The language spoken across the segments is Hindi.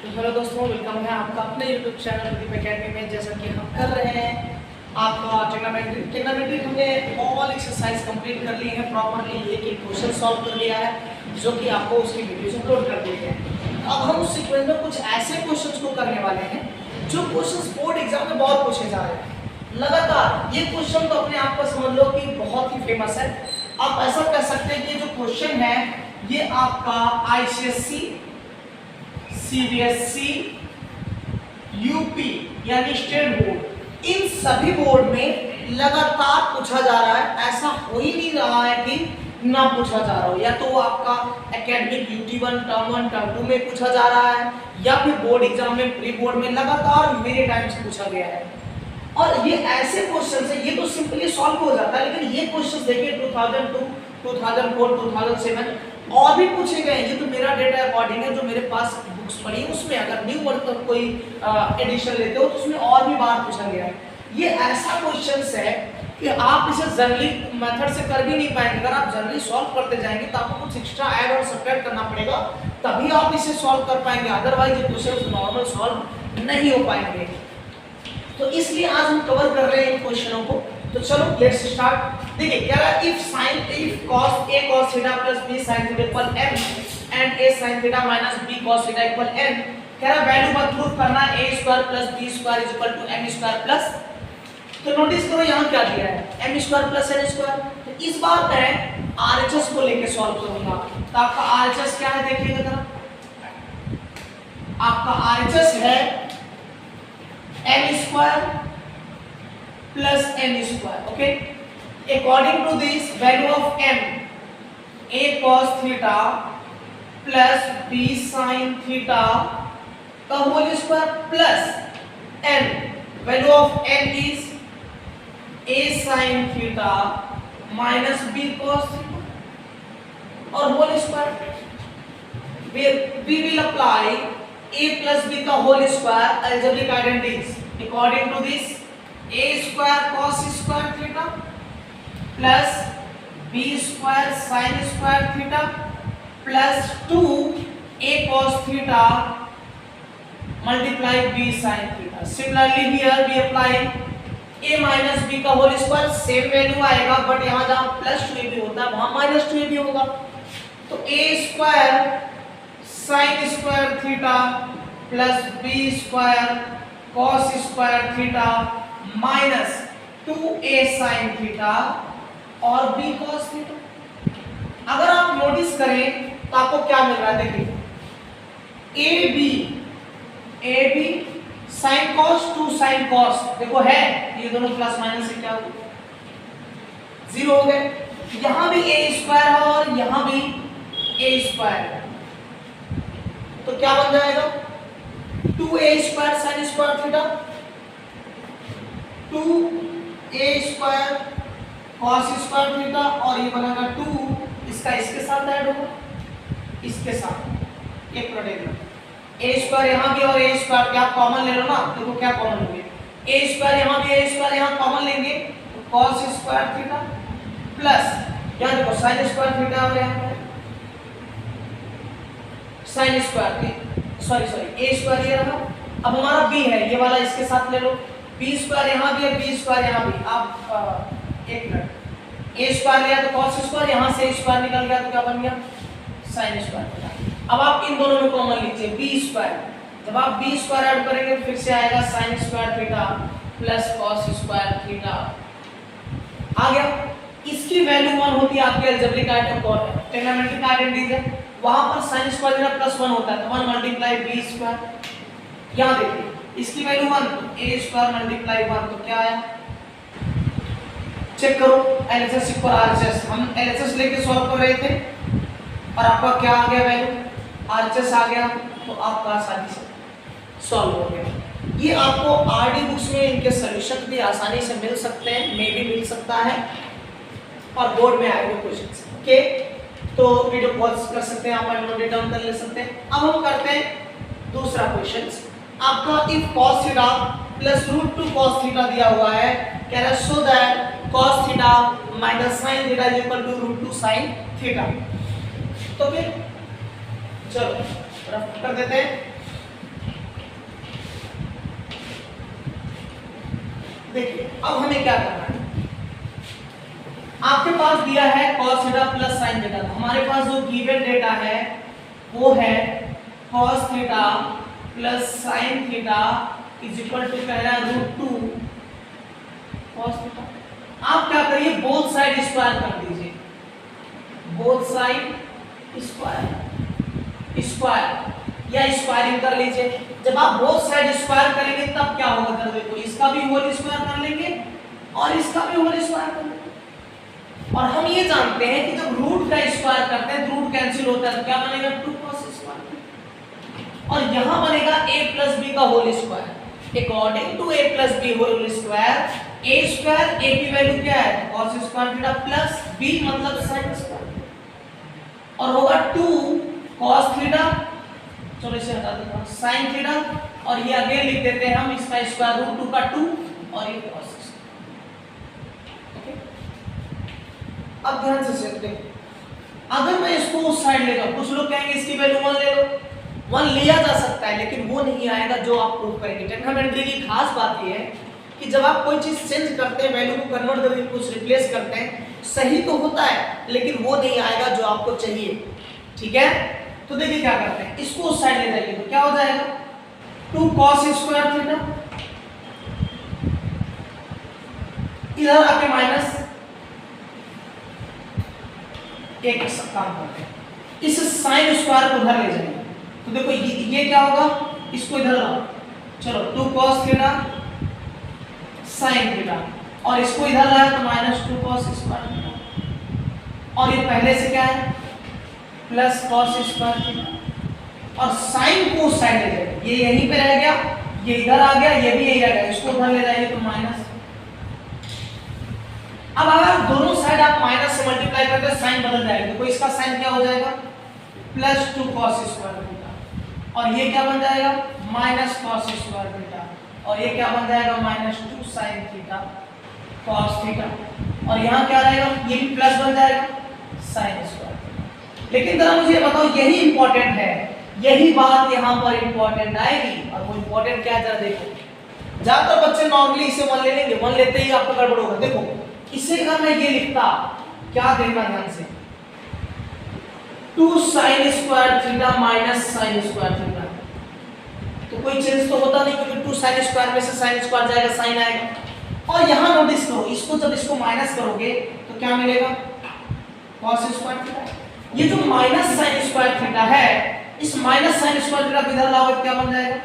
तो हेलो दोस्तों, वेलकम है आपका अपने यूट्यूब चैनल प्रदीप एकेडमी में। जैसा कि हम कर रहे हैं आपका ट्रिग्नोमेट्री हमने ऑल एक्सरसाइज कंप्लीट कर ली है प्रॉपरली। एक क्वेश्चन सॉल्व कर लिया है जो कि आपको उसकी वीडियोस अपलोड कर दी है। अब हम उस सीक्वेंस में कुछ ऐसे क्वेश्चंस को करने वाले हैं जो क्वेश्चंस बोर्ड एग्जाम में बहुत पूछे जा रहे हैं लगातार। ये क्वेश्चन तो अपने आप को समझ लो कि बहुत ही फेमस है। आप ऐसा कह सकते हैं कि जो क्वेश्चन है ये आपका आईसीएससी, सीबीएसई, यूपी यानी स्टेट बोर्ड, इन सभी बोर्ड में लगातार पूछा जा रहा है। ऐसा हो ही नहीं रहा है कि ना पूछा जा रहा हो। या तो वो आपका एकेडमिक UT1 टर्म 1 टर्म 2 में पूछा जा रहा है या फिर बोर्ड एग्जाम में प्री बोर्ड में लगातार मेरे टाइम से पूछा गया है। और ये ऐसे क्वेश्चन है, ये तो सिंपली सॉल्व हो जाता है, लेकिन ये क्वेश्चन देखिए 2002, 2004, 2007 और भी पूछे गए। ये तो मेरा डेटा अकॉर्डिंग है, जो मेरे पास बुक्स पढ़ी है उसमें अगर न्यू वर्ड तक कोई एडिशन लेते हो तो उसमें और भी बार पूछा गया है। ये ऐसा क्वेश्चन है कि आप इसे जनरली मेथड से कर भी नहीं पाएंगे। अगर आप जनरली सॉल्व करते जाएंगे तो आपको कुछ एक्स्ट्रा ऐड और सब्ट्रैक्ट करना पड़ेगा, तभी आप इसे सॉल्व कर पाएंगे। अदरवाइज ये क्वेश्चन नॉर्मल सॉल्व नहीं हो पाएंगे। तो इसलिए आज हम कवर कर रहे हैं इन क्वेश्चनों को। तो चलो लेट्स स्टार्ट। देखिए क्या है, if cos a cos theta plus b sin theta equal m and a sin theta minus b cos theta equal n, कह रहा वैल्यू मत प्रूव करना a square plus b square is equal to m square plus. तो नोटिस करो यहाँ क्या दिया है, m square plus n square. तो इस बार मैं RHS को लेके सॉल्व करूंगा। तो आपका RHS क्या है देखिएगा जरा, आपका RHS है m square plus n square. Okay, according to this value of m, a cos theta plus b sin theta का whole square plus n, value of n is a sin theta minus b cos theta और whole square. we will apply a plus b का whole square algebraic identities according to this a square cos square theta plus b square sin square theta plus 2a cos theta multiply b sin theta। Similarly here we apply a minus b का होल स्क्वायर, सेम वैल्यू आएगा बट यहाँ जहाँ प्लस 2ab होता है वहाँ माइनस 2ab होगा। तो a square sin square theta plus b square cos square theta minus 2a sin theta और b cos थीटा। अगर आप नोटिस करें तो आपको क्या मिल रहा है, देखिए ab sin cos 2 sin cos, देखो है ये दोनों प्लस माइनस से क्या हो गया, 0 हो गए। यहां भी a स्क्वायर है और यहां भी a स्क्वायर है, तो क्या बन जाएगा 2a square sin square theta 2a square cos square theta और ये बनेगा 2, इसका इसके साथ ऐड होगा, इसके साथ एक प्रोडक्ट a स्क्वायर यहाँ भी और a स्क्वायर क्या कॉमन ले लो ना, देखो क्या कॉमन हो गया, a स्क्वायर यहाँ भी a स्क्वायर यहाँ कॉमन लेंगे तो cos स्क्वायर थीटा प्लस यहाँ देखो sin स्क्वायर थीटा और यहाँ sin square sorry a square ये रहा। अब हमारा b है ये वाला, इसके साथ ले लो, b स्क्वायर यहाँ भी है b स्क्वायर यहाँ भी। आप एक मिनट a स्क्वायर लिया तो cos स्क्वायर, यहाँ से स्क्वायर निकल गया तो क्या बन गया sin स्क्वायर। अब आप इन दोनों में कॉमन लीजिए b स्क्वायर, जब आप b स्क्वायर ऐड करेंगे फिर से आएगा sin square theta plus cos square theta आ गया। इसकी वैल्यू 1 होती है आपके अलजेब्रिक ट्रिग्नोमेट्रिक आइडेंटिटीज है, वहां पर sin स्क्वायर थीटा प्लस 1 होता है तो 1 मल्टीप्लाई b स्क्वायर। यहां देखिए इसकी वैल्यू 1 तो a स्क्वायर मल्टीप्लाई 1 तो क्या आया, चेक करो LHS पर RHS। हम LHS लेके सॉल्व कर रहे थे और आपका क्या आ गया वैल्यू, RHS आ गया तो आपका आसानी से सॉल्व हो गया। ये आपको आरडी बुक्स में इनके सॉल्यूशन भी आसानी से मिल सकते हैं, मे भी मिल सकता है और बोर्ड में आए हुए क्वेश्चंस। ओके, तो वीडियो पॉज कर सकते हैं, आप नोट डाउन कर ले सकते हैं। अब हम करते हैं दूसरा क्वेश्चन। आपका if cos theta plus √2 cos theta दिया हुआ है, कह रहा है so that cos theta minus sin theta is equal to √2 sin theta. तो फिर चलो रफ कर देते हैं। देखिए अब हमें क्या करना है, आपके पास दिया है cos theta plus sin theta, तो हमारे पास जो गिवन डेटा है वो है cos theta plus sin theta is equal to कह रहा है √2 cos थीटा। आप क्या करिए, बोथ साइड स्क्वायर कर दीजिए, बोथ साइड स्क्वायर स्क्वायर या स्क्वायरिंग कर लीजिए। जब आप बोथ साइड स्क्वायर करेंगे तब क्या होगा, कर देखो इसका भी होल स्क्वायर कर लेंगे और इसका भी होल स्क्वायर कर लेंगे। और हम ये जानते हैं कि जब रूट का स्क्वायर करते हैं तो रूट कैंसिल होता है, तो क्या बनेगा 2 cos स्क्वायर, और यहां बनेगा a प्लस b का whole square. According to a plus b whole square, a square a की वैल्यू क्या है, cos square theta plus b मतलब sin स्क्वायर, और होगा 2 cos थीटा, चलो इसे हटा देता हूं, sin थीटा, और ये अगेन लिख देते हैं हम इसका स्क्वायर √2 का 2 और ये cos। अब ध्यान से देखो, अगर मैं इसको उस साइड ले जाऊं, कुछ लोग कहेंगे इसकी वैल्यू 1 ले लो, 1 लिया जा सकता है लेकिन वो नहीं आएगा जो आप प्रूव करेंगे। ट्रिग्नोमेट्री की खास बात ये है कि जब आप कोई चीज चेंज करते हैं, वैल्यू को कन्वर्ट करके कुछ रिप्लेस करते हैं, सही तो होता है लेकिन वो नहीं आएगा जो आपको चाहिए, ठीक है। तो देखिए क्या करते हैं, इसको उस साइड ले जाइए तो क्या हो जाएगा 2 cos स्क्वायर थीटा, इधर आके माइनस, एक काम करते हैं, इस sin स्क्वायर को उधर ले जाएंगे तो देखो ये क्या होगा, इसको इधर लाओ, चलो 2 cos थीटा sin थीटा, और इसको इधर लाया तो -2 cos स्क्वायर थीटा, और ये पहले से क्या है प्लस cos स्क्वायर थीटा, और sin को उस साइड ले जाएंगे, ये यहीं पे रह गया, ये इधर आ गया, ये भी यहीं रह गया, इसको उधर ले जाएंगे तो माइनस। अब अगर दोनों साइड आप माइनस से मल्टीप्लाई करते हैं साइन बदल जाएगा, देखो इसका साइन क्या हो जाएगा +2 cos स्क्वायर थीटा, और ये क्या बन जाएगा -cos स्क्वायर थीटा, और ये क्या बन जाएगा -2 sin थीटा cos थीटा, और यहाँ क्या रहेगा, ये भी प्लस बन जाएगा sin स्क्वायर थीटा। लेकिन जरा मुझे बताओ, यही इंपॉर्टेंट है, यही बात यहाँ पर इंपॉर्टेंट आएगी, और वो इंपॉर्टेंट क्या है जरा देखो। ज्यादातर बच्चे नॉर्मली इसे 1 ले लेंगे, 1 लेते ही आपका गड़बड़ होगा। देखो इसे अगर मैं ये लिखता, क्या देखना ध्यान से, 2 sin square theta minus sin square theta, तो कोई चेंज तो होता नहीं क्योंकि 2 sin स्क्वायर में से sin स्क्वायर जाएगा, sin आएगा। और यहां नोटिस करो, इसको जब इसको माइनस करोगे तो क्या मिलेगा cos स्क्वायर थीटा। ये जो माइनस sin स्क्वायर थीटा है, इस माइनस sin स्क्वायर थीटा को इधर लाओगे क्या बन जाएगा,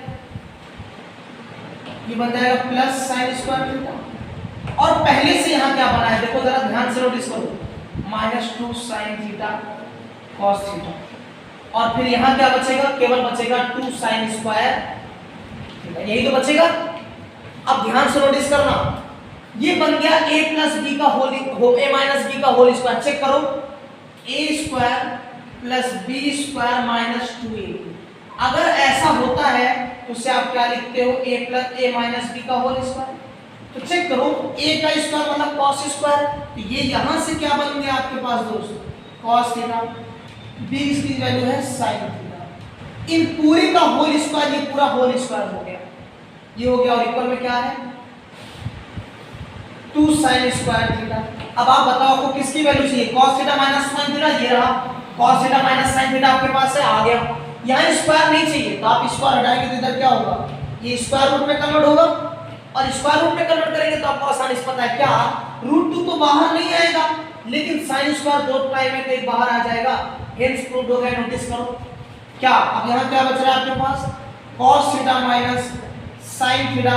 ये बन जाएगा प्लस sin स्क्वायर थीटा, और पहले से यहां क्या बना है देखो जरा ध्यान से नोटिस करो, -2 sin थीटा cos थीटा, और फिर यहां क्या बचेगा, केवल बचेगा 2 sin स्क्वायर थीटा, यही तो बचेगा। अब ध्यान से नोटिस करना, ये बन गया a प्लस b का होल, a माइनस b का होल स्क्वायर, चेक करो a square plus b square minus 2a। अगर ऐसा होता है तो उसे आप क्या लिखते हो, a plus a minus b का होल स्क्वायर। तो चेक करो a का स्क्वायर मतलब cos स्क्वायर, तो ये यहां से क्या बन गया आपके पास दोस्त cos थीटा, b इसकी वैल्यू है sin थीटा, इन पूरे का होल स्क्वायर, ये पूरा होल स्क्वायर हो गया, ये हो गया, और इक्वल में क्या है 2 sin स्क्वायर थीटा। अब आप बताओ आपको किसकी वैल्यू चाहिए, cos theta minus sin theta, ये रहा cos theta minus sin theta आपके पास है, आ गया। यहाँ स्क्वायर नहीं चाहिए तो आप स्क्वायर हटाएंगे तो इधर क्या होगा, ये स्क्वायर रूट में कन्वर्ट होगा, और स्क्वायर रूट में कन्वर्ट करेंगे तो आपको आसानी से पता है क्या, √2 तो बाहर नहीं आएगा लेकिन sin स्क्वायर दो टाइम में कहीं बाहर आ जाएगा, हेंस प्रूव्ड हो गया। नोटिस करो क्या, अब यहाँ क्या बच रहा है आपके पास cos theta minus sin theta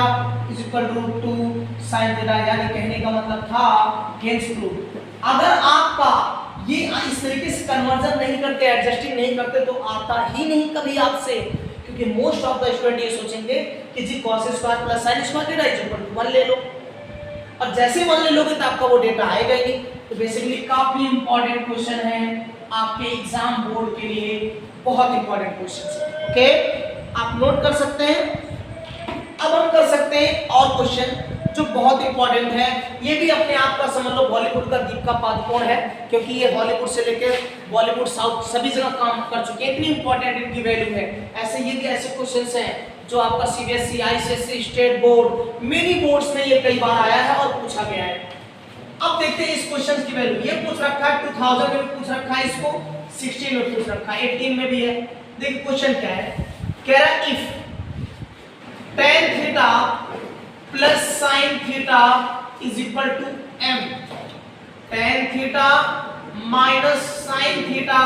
is equal √2 sin theta, यानी कहने का मतलब था हेंस प्रूव्ड। अगर आपका ये इस तरीके से कन्वर्जन नहीं करते, एडजस्टिंग नहीं करते तो आता ही नहीं कभी आपसे, क्योंकि मोस्ट ऑफ द स्टूडेंट ये सोचेंगे कि जी cos square plus sin square theta is equal to 1 ले लो, और जैसे 1 ले लोगे तो आपका वो डेटा आएगा ही नहीं। तो बेसिकली काफी इंपॉर्टेंट क्वेश्चन है आपके एग्जाम बोर्ड के लिए, बहुत इंपॉर्टेंट क्वेश्चन है, ओके आप नोट कर सकते हैं। अब हम कर सकते हैं और क्वेश्चन जो बहुत इंपॉर्टेंट है, ये भी अपने आप का समझ लो बॉलीवुड का दीपिका पादुकोण है, क्योंकि ये हॉलीवुड से लेकर बॉलीवुड साउथ सभी जगह काम कर चुके हैं, इतनी इंपॉर्टेंट इनकी वैल्यू है। ऐसे ये भी ऐसे क्वेश्चंस हैं जो आपका CBSE, ICSE, state board, many boards में ये कई बार आया है और पूछा गया है। अब देखते हैं इस क्वेश्चन की वैल्यू। ये पूछ रखा है 2000 में पूछ रखा है, इसको 16 में पूछ रखा है, 18 में भी है। देखिए क्वेश्चन क्या है, कह रहा है if tan theta plus sin theta is equal to m, tan theta minus sin theta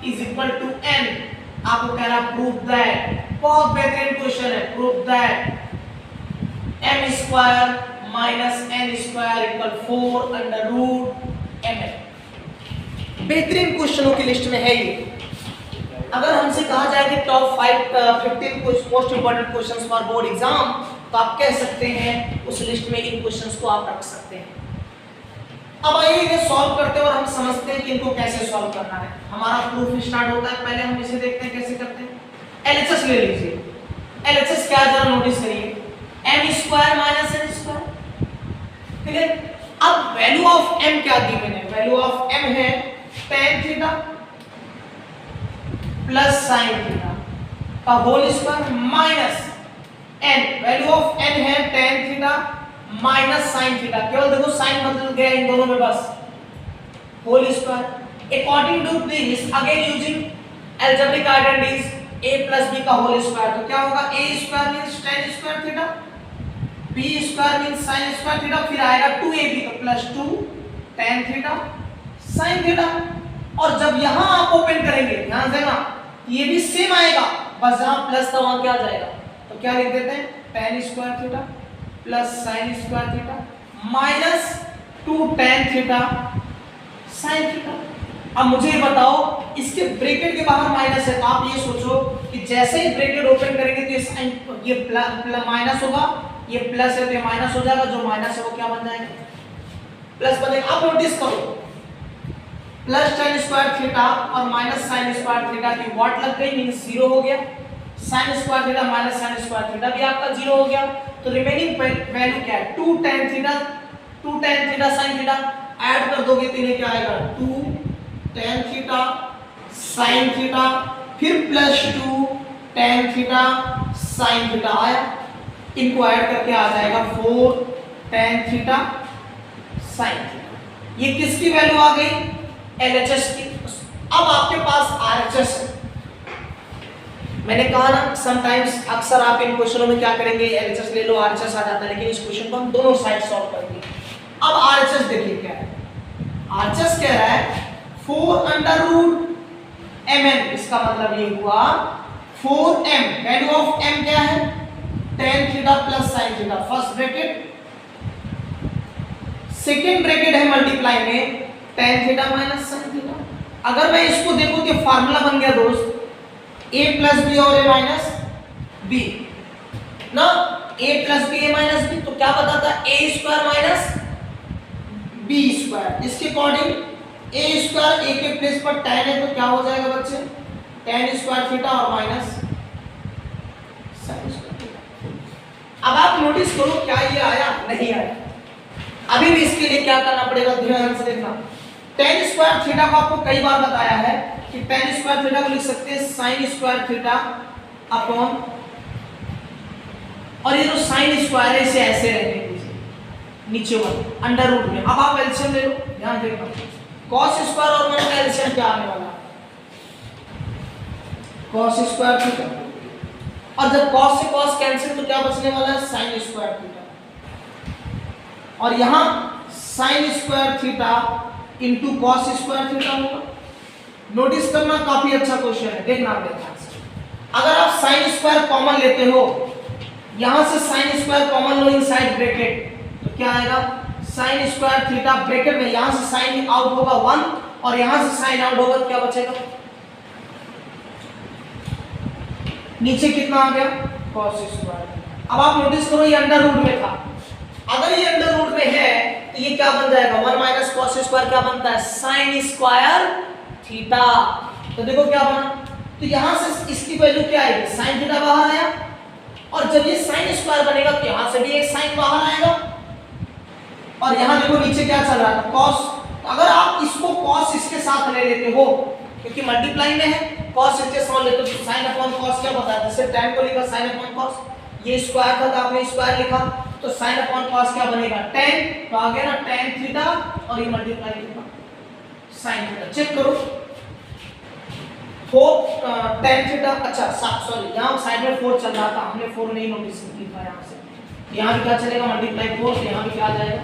is equal to n। आपको कह रहा प्रूव दैट, बहुत बेहतरीन क्वेश्चन है, prove that m square minus n square equal 4 under root mn। बेहतरीन क्वेश्चनों की लिस्ट में है ये। अगर हमसे कहा जाए कि top 15 most important questions for board exam, तो आप कह सकते हैं उस लिस्ट में इन क्वेश्चंस को आप रख सकते हैं। अब आइए इन्हें सॉल्व करते हैं और हम समझते हैं कि इनको कैसे सॉल्व करना है। हमारा प्रूफ स्टार्ट होता है, पहले हम इसे देखते हैं कैसे करते हैं। एलएचएस ले लीजिए। एलएचएस क्या है जरा नोटिस करिए, m square minus n square, ठीक है। अब वैल्यू ऑफ m क्या गिवन है, वैल्यू ऑफ m है tan theta plus sin theta का whole square minus n, value of n है tan theta minus sin theta, केवल देखो साइन बदल गया इन दोनों में बस, whole square. According to this again using algebraic identities a plus b का होल स्क्वायर, तो क्या होगा a square means tan square theta, b square means sin square theta, फिर आएगा 2ab तो plus 2 tan theta sin theta. और जब यहां आप ओपन करेंगे, ध्यान देना ये भी सेम आएगा, बस जहां प्लस था वहां क्या आ जाएगा, तो क्या लिख देते हैं tan square theta plus sin square theta minus 2 tan theta sin theta. अब मुझे ये बताओ, इसके ब्रैकेट के बाहर माइनस है, तो आप ये सोचो कि जैसे ही ब्रैकेट ओपन करेंगे तो ये साइन, ये माइनस होगा, ये प्लस है तो ये माइनस हो जाएगा, जो माइनस है वो क्या बन जाएगा, प्लस बनेगा। आप नोटिस करो प्लस tan स्क्वायर थीटा और माइनस sin स्क्वायर थीटा की व्हाट लग गई, मींस 0 हो गया। sin square theta minus sin square theta भी आपका 0 हो गया। तो रिमेनिंग वैल्यू क्या है, 2 tan theta sin theta, add कर दोगे तो इन्हें क्या आएगा 2 tan थीटा sin थीटा, फिर plus 2 tan theta sin theta आया, इनको ऐड करके आ जाएगा 4 tan थीटा sin थीटा। ये किसकी वैल्यू आ गई, LHS की। अब आपके पास RHS है। मैंने कहा ना समटाइम्स अक्सर आप इन क्वेश्चनों में क्या करेंगे, LHS ले लो RHS आ जाता है, लेकिन इस क्वेश्चन को हम दोनों साइड सॉल्व करेंगे। अब RHS देखिए क्या है, RHS कह रहा है 4 अंडर रूट mn, इसका मतलब ये हुआ 4m, वैल्यू ऑफ m क्या है tan theta plus sin theta, first bracket, second bracket है मल्टीप्लाई में tan theta minus sin theta. अगर मैं इसको देखूं कि फार्मूला बन गया दोस्त a प्लस बी और a माइनस बी ना, a plus B a minus B, तो क्या बताता है a square minus b square. इसके अकॉर्डिंग a स्क्वायर a के प्लेस पर tan है तो क्या हो जाएगा बच्चे, tan स्क्वायर थीटा और माइनस sin स्क्वायर थीटा। अब आप नोटिस करो क्या ये आया, नहीं आया। अभी भी इसके लिए क्या करना पड़ेगा, ध्यान से देखना। tan स्क्वायर थीटा को आपको कई बार बताया है कि tan स्क्वायर थीटा को लिख सकते हैं sin स्क्वायर थीटा अपॉन, और ये जो sin स्क्वायर है इसे ऐसे रहने दीजिए नीचे वाले अंडर रूट में। अब आप एलसीएम ले लो, ध्यान देखना, cos स्क्वायर और 1 का एलसीएम क्या आने वाला, cos स्क्वायर थीटा, और जब cos से cos कैंसिल तो क्या बचने वाला है sin स्क्वायर थीटा, और यहां sin square theta into cos square theta होगा। नोटिस करना काफी अच्छा क्वेश्चन है, देखना ध्यान से। अगर आप sin स्क्वायर कॉमन लेते हो, यहां से sin स्क्वायर कॉमन लो इनसाइड ब्रैकेट, तो क्या आएगा sin स्क्वायर थीटा ब्रैकेट में, यहां से sin आउट होगा 1 और यहां से sin आउट होगा, क्या बचेगा, नीचे कितना आ गया cos स्क्वायर। अब आप नोटिस करो ये अंडर रूट में था, अगर ये अंडर रूट में है तो ये क्या बन जाएगा 1 माइनस cos स्क्वायर क्या बनता है sin स्क्वायर थीटा। तो देखो क्या बना, तो यहां से इसकी वैल्यू क्या आएगी sin थीटा बाहर आया, और जब ये sin स्क्वायर बनेगा तो यहां से भी एक sin बाहर आएगा, और यहां देखो नीचे क्या चल रहा है cos। अगर आप इसको cos इसके साथ ले लेते हो क्योंकि मल्टीप्लाई में है, cos इंचे समान लेते तो sin अपॉन cos क्या बताया, जैसे tan को लिखा sin अपॉन cos, ये स्क्वायर था तो आपने स्क्वायर लिखा तो sin अपॉन cos क्या बनेगा tan, तो आ गया ना tan थीटा और ये multiply theta sin theta. Check करो 4 tan थीटा, अच्छा सॉरी यहाँ साइड में 4 चल रहा था, हमने 4 नहीं नोटिस लिखा यहाँ से, यहाँ भी क्या चलेगा मल्टीप्लाई 4, यहाँ भी क्या आ जाएगा।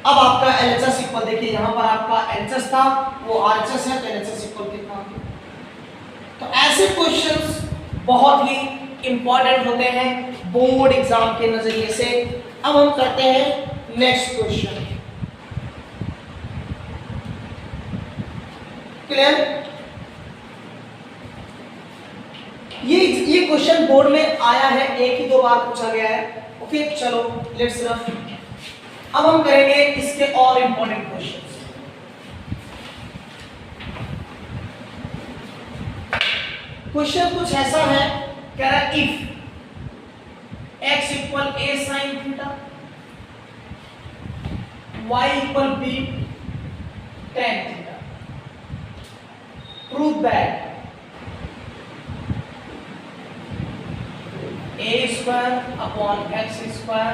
अब आपका LHS इक्वल देखिए, यहाँ पर आपका LHS था वो RHS है, तो LHS इक्वल कितना आ गया। तो ऐसे क्वेश्चंस बहुत ही इंपॉर्टेंट होते हैं बोर्ड एग्जाम के नजरिए से। अब हम करते हैं नेक्स्ट क्वेश्चन। क्लियर? ये क्वेश्चन बोर्ड में आया है, एक ही दो बार पूछा गया है। ओके चलो लेट्स रफ। अब हम करेंगे इसके और इंपॉर्टेंट क्वेश्चन। क्वेश्चन कुछ ऐसा है, कह रहा है if x equal a sin theta, y equal b tan theta, prove that a square upon x square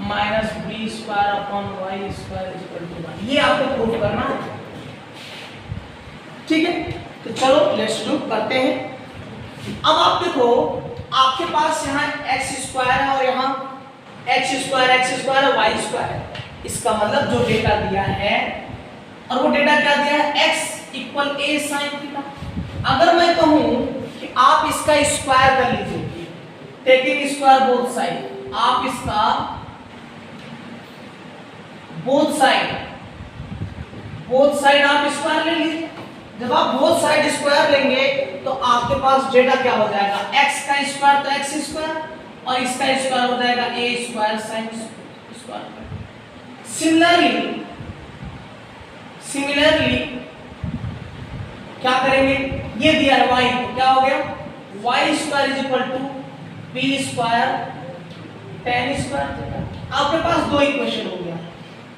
minus b square upon y square equal to 1। ये आपको प्रूव करना है, ठीक है? तो चलो लेट्स डू, करते हैं। अब आप देखो आपके पास यहाँ x स्क्वायर है और यहाँ x स्क्वायर और y स्क्वायर है। इसका मतलब जो डेटा दिया है, और वो डेटा क्या दिया है, x equal a sin theta. अगर मैं कहूँ कि आप इसका स्क्वायर कर लीजिए, टेकिंग स्क्वायर बोथ साइड, आप इसका बोथ साइड आप स्क्वायर ले लीजिए। जब आप बोथ साइड स्क्वायर लेंगे तो आपके पास डेटा क्या हो जाएगा, x का स्क्वायर तो x स्क्वायर और इसका स्क्वायर हो जाएगा a square sin square. Similarly क्या करेंगे, ये दिया है y, तो क्या हो गया y square is equal to b square tan square. आपके पास दो इक्वेशन हो गया,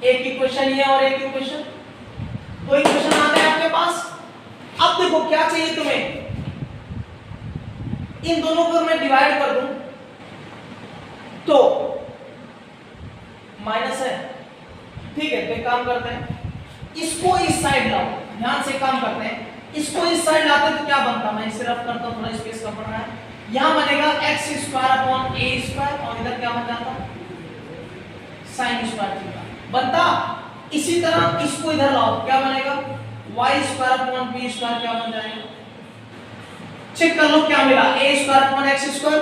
एक इक्वेशन ये और एक इक्वेशन, दो इक्वेशन आ गए आपके पास। अब देखो क्या चाहिए तुम्हें, इन दोनों को मैं डिवाइड कर दूं तो माइनस है, ठीक है? तो काम करते हैं, इसको इस साइड लाओ, ध्यान से काम करते हैं। इसको इस साइड लाते तो क्या बनता, मैं इसे रफ करता हूं, थोड़ा स्पेस कम पड़ रहा है। यहां बनेगा x square upon a square और इधर क्या बन जाता, sin स्क्वायर थीटा बनता। इसी तरह इसको इधर लाओ, क्या बनेगा y square upon b square, क्या बन जाएगा, चेक कर लो क्या मिला, a square upon x square,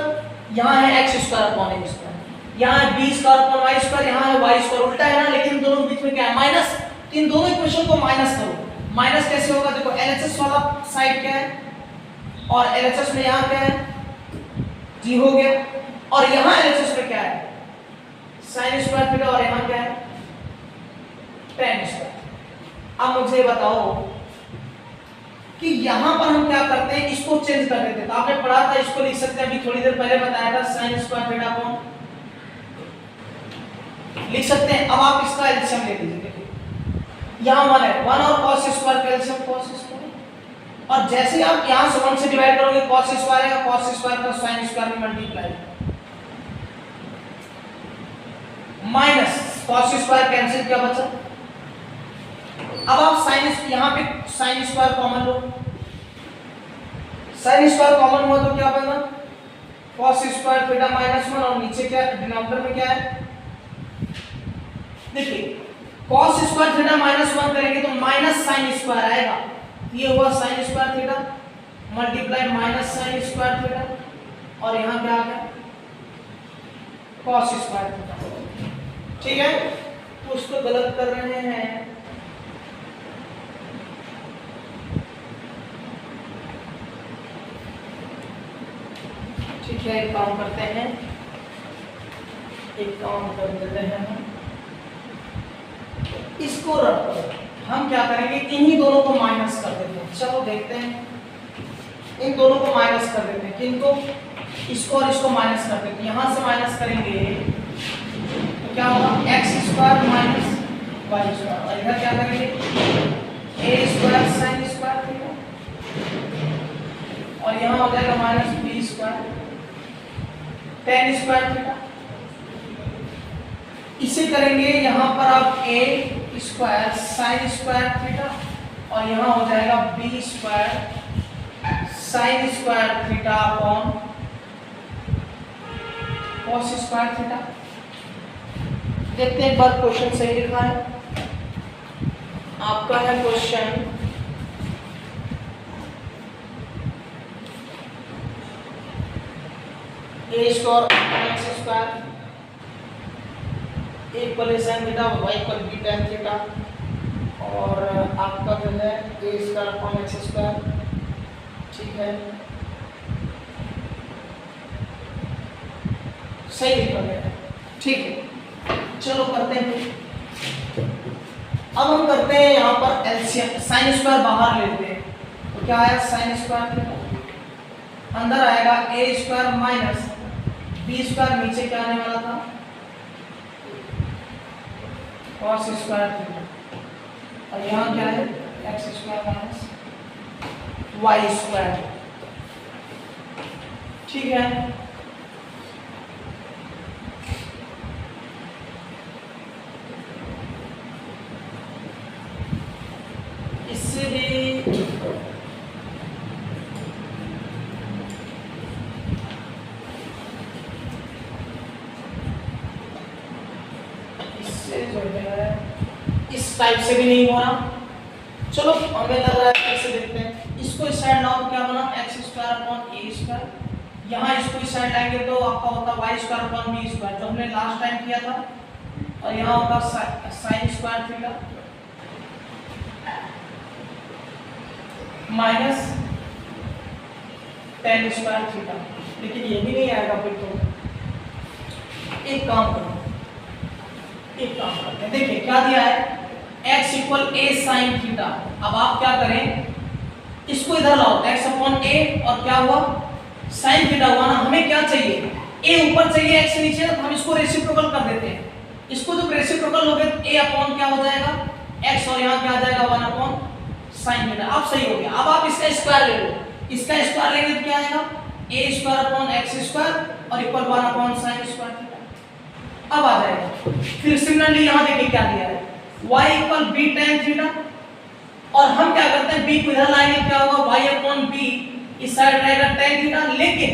यहाँ है x square upon a square, यहाँ है b square upon y square, यहाँ है y स्क्वायर, उल्टा है ना, लेकिन दोनों के बीच में क्या है, माइनस। इन दोनों इक्वेशन को माइनस करो। माइनस कैसे होगा, देखो LHS वाला साइड क्या है और LHS में यहाँ क्या है, g हो गया, और यहाँ LHS में क्या है, sin स्क्वायर थीटा, और यहाँ क्या है, tan स्क्वायर। अब मुझे बताओ कि यहां पर हम क्या करते हैं, इसको चेंज कर देते हैं। तो आपने पढ़ा था, इसको लिख सकते हैं, अभी थोड़ी देर पहले बताया था, sin स्क्वायर थीटा अपॉन, लिख सकते हैं। अब आप इसका एलसीएम ले लीजिए, देखिए यहां 1 है, 1 और cos स्क्वायर का एलसीएम cos स्क्वायर, और जैसे ही आप यहां से 1 से डिवाइड करोगे cos स्क्वायर आएगा, cos स्क्वायर का sin स्क्वायर में multiply, minus cos square cancel, क्या बचा। अब आप साइन, यहाँ पे साइन स्क्वायर कॉमन लो, साइन स्क्वायर कॉमन हुआ तो क्या बना, cos स्क्वायर थीटा माइनस 1, और नीचे क्या डिनोमिनेटर में क्या है, देखिए cos स्क्वायर थीटा माइनस 1 करेंगे तो माइनस साइन स्क्वायर आएगा, ये हुआ sign square theta multiply minus sign square theta, और यहाँ क्या आ गया, cos स्क्वायर थीटा, ठीक है? तो उसको गलत कर रहे हैं, ठीक है? एक काम करते हैं, एक काम कर देते हैं, इसको रख कर हम क्या करेंगे, इन्हीं दोनों को माइनस कर देते हैं। चलो देखते हैं, इन दोनों को माइनस कर देते हैं, किनको, इसको और इसको माइनस कर देते हैं। यहां से माइनस करेंगे तो क्या होगा, x square minus y square, और इधर क्या करेंगे, a square sin square theta यहाँ हो जाएगा minus B square tan square theta. इसे करेंगे यहाँ पर आप A square sine square theta और यहाँ हो जाएगा B square sine square theta upon cos square theta. देखते हैं एक बार क्वेश्चन सही लिखा है आपका। है question A square x square A equal sine theta y equal B tan theta और आपका जो है A square upon x square. ठीक है, सही लिखा गया है। ठीक है, चलो करते हैं। अब हम करते हैं यहाँ पर एलसीएम। साइन स्क्वायर बाहर लेते हैं तो क्या आया साइन स्क्वायर थीटा, अंदर आएगा ए स्क्वायर माइनस बी स्क्वायर, नीचे क्या आने वाला था कॉस स्क्वायर थीटा और यहाँ क्या है X square minus Y square. ठीक है, इससे भी जो है इस टाइप से भी नहीं हो रहा। चलो हमें लग रहा है कैसे देखते हैं। इसको इस साइड लाओ तो क्या बना X square upon A square. यहाँ इसको इस साइड लाएंगे तो आपका होता Y square upon B square जो हमने लास्ट टाइम किया था और यहाँ होगा sine square theta minus tan square theta. लेकिन ये भी नहीं आएगा फिर तो एक काम करो, एक काम करते हैं। देखिए क्या दिया है x इक्वल ए साइन थीटा। अब आप क्या करें इसको इधर लाओ x अपॉन ए और क्या हुआ साइन थीटा हुआ ना। हमें क्या चाहिए a ऊपर चाहिए x नीचे, तो हम इसको रेसिप्रोकल कर देते हैं। इसको जब रेसिप्रोकल हो गया तो a अपॉन क्या हो जाएगा x और यहाँ क्या आ जाएगा 1 अपॉन साइन थीटा। अब सही हो गया। अब आप इसका स्क्वायर ले लो, इसका स्क्वायर लेंगे तो क्या आएगा a square upon x square और equal 1 upon sine square theta. अब आ जाएगा। फिर सिमिलरली यहाँ देखिए क्या दिया है y equal B tan theta और हम क्या करते हैं b को इधर लाएंगे क्या होगा y अपॉन b इस साइड रहेगा टेन थीटा। लेकिन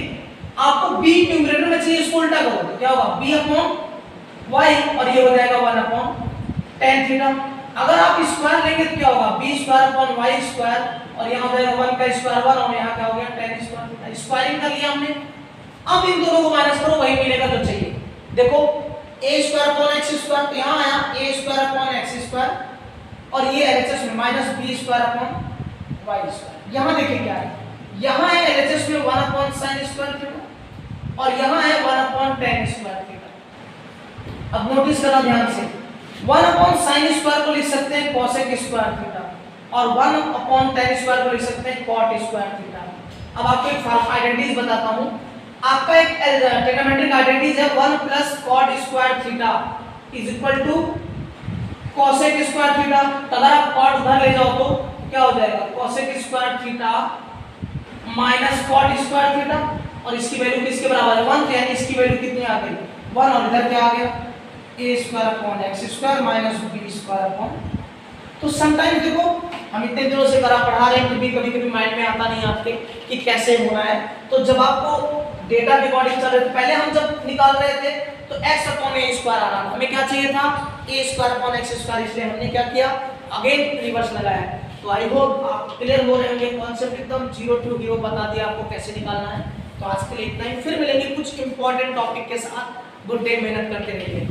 आपको b न्यूमरेटर में चाहिए, इसको उल्टा करो तो क्या होगा b अपॉन y और ये हो जाएगा 1 अपॉन टेन थीटा। अगर आप स्क्वायर लेंगे तो क्या होगा b square upon y square और यहाँ हो जाएगा 1 का स्क्वायर 1 और यहाँ क्या हो गया टेन स्क्वायर। स्क्वायरिंग कर लिया हमने। अब इन दोनों को माइनस करो वही मिलेगा जो चाहिए। देखो A square upon x square तो यहाँ आया A square upon x square और ये एलएचएस में minus B square upon Y square. यहाँ देखिए क्या है, यहाँ है एलएचएस में 1 अपॉन साइन स्क्वायर थीटा और यहाँ है 1 अपॉन टेन स्क्वायर थीटा। अब नोटिस करना ध्यान से, 1 अपॉन साइन स्क्वायर को लिख सकते हैं कोसेक स्क्वायर थीटा और 1 अपॉन टेन स्क्वायर को लिख सकते हैं कॉट स्क्वायर थीटा। अब आपको एक आइडेंटिटीज बताता हूँ। आपका एक ट्रिग्नोमेट्रिक आइडेंटिटीज है 1 plus cot square theta is equal to cosec square theta. अगर आप कॉट उधर ले जाओ तो क्या हो जाएगा cosec square theta minus cot square theta और इसकी वैल्यू किसके बराबर है 1, तो यानी इसकी वैल्यू कितनी आ गई 1 और इधर क्या आ गया a square upon x square minus b square upon. तो समटाइम देखो हम इतने दिनों से करा पढ़ा रहे हैं फिर भी कभी कभी माइंड में आता नहीं आपके कि कैसे होना है। तो जब आपको डेटा के अकॉर्डिंग चल रहे थे, पहले हम जब निकाल रहे थे तो x अपॉन a स्क्वायर आ रहा था, हमें क्या चाहिए था a square upon x square, इसलिए हमने क्या किया अगेन रिवर्स लगाया। तो आई होप आप क्लियर हो रहे होंगे, कॉन्सेप्ट एकदम जीरो टू हीरो बता दिया आपको कैसे निकालना है। तो आज के लिए इतना ही, फिर मिलेंगे कुछ इंपॉर्टेंट टॉपिक के साथ। गुड डे, मेहनत करते रहिए।